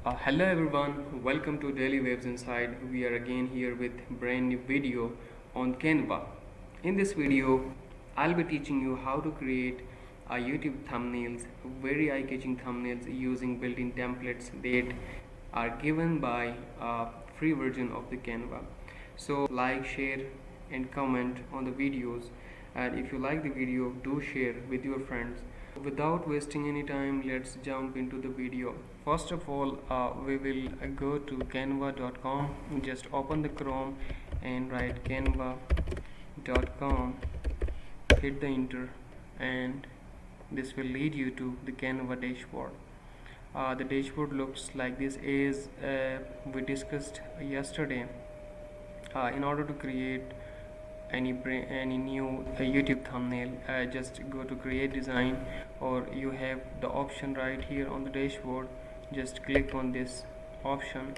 Hello everyone, welcome to Daily Waves Inside. We are again here with brand new video on Canva. In this video, I'll be teaching you how to create YouTube thumbnails, very eye-catching thumbnails using built-in templates that are given by a free version of the Canva. So like, share and comment on the videos, and if you like the video, do share with your friends. Without wasting any time, let's jump into the video. First of all, we will go to canva.com. Just open the Chrome and write canva.com, hit the enter, and this will lead you to the Canva dashboard. The dashboard looks like this. As we discussed yesterday, in order to create any new YouTube thumbnail, just go to create design, or you have the option right here on the dashboard. Just click on this option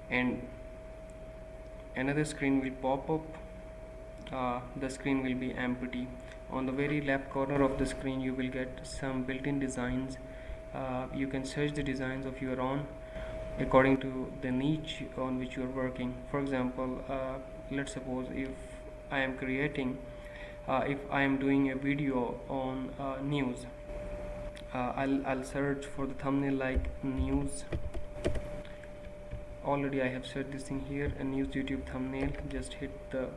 and another screen will pop up. The screen will be empty. On the very left corner of the screen you will get some built-in designs. You can search the designs of your own according to the niche on which you are working. For example, let's suppose if I am doing a video on news, I'll search for the thumbnail like news. Already I have searched this thing here, a news YouTube thumbnail. Just hit the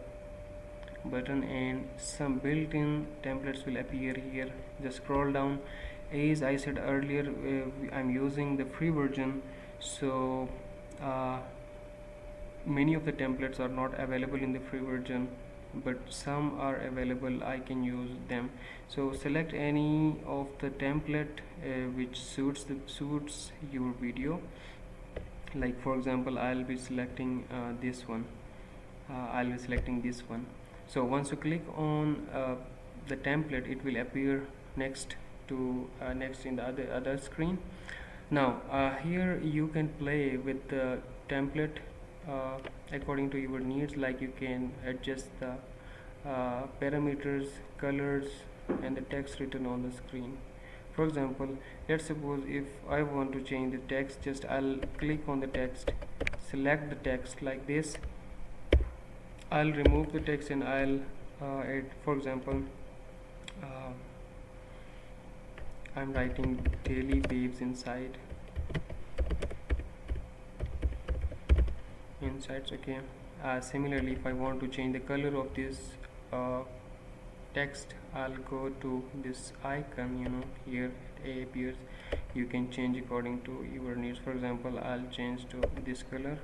button and some built-in templates will appear here. Just scroll down. As I said earlier, I'm using the free version, so many of the templates are not available in the free version, but some are available. I can use them. So select any of the template which suits your video. Like for example, I'll be selecting this one. So once you click on the template, it will appear next in the other screen. Now here you can play with the template according to your needs. Like you can adjust the parameters, colors and the text written on the screen. For example, let's suppose if I want to change the text, just I'll click on the text, select the text like this. I'll remove the text and I'll add, for example, I'm writing daily waves inside. Okay. Similarly, if I want to change the color of this text, I'll go to this icon, here it appears. You can change according to your needs. For example, I'll change to this color.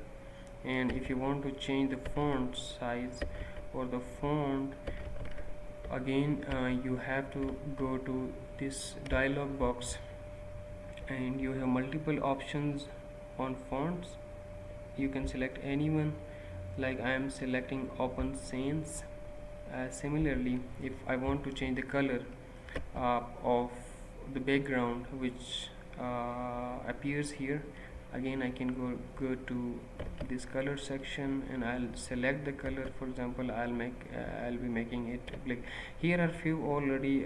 And if you want to change the font size or the font, again you have to go to this dialog box and you have multiple options on fonts. You can select any one. Like I am selecting Open Sans. Similarly, if I want to change the color of the background which appears here, again I can go to this color section and I'll select the color. For example, I'll be making it black. Here are few already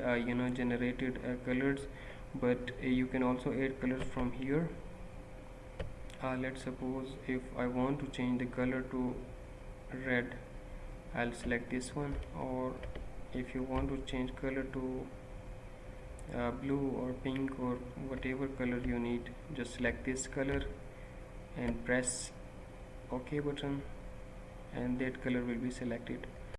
generated colors, but you can also add colors from here. Let's suppose if I want to change the color to red, I'll select this one. Or if you want to change color to blue or pink or whatever color you need, just select this color and press OK button and that color will be selected.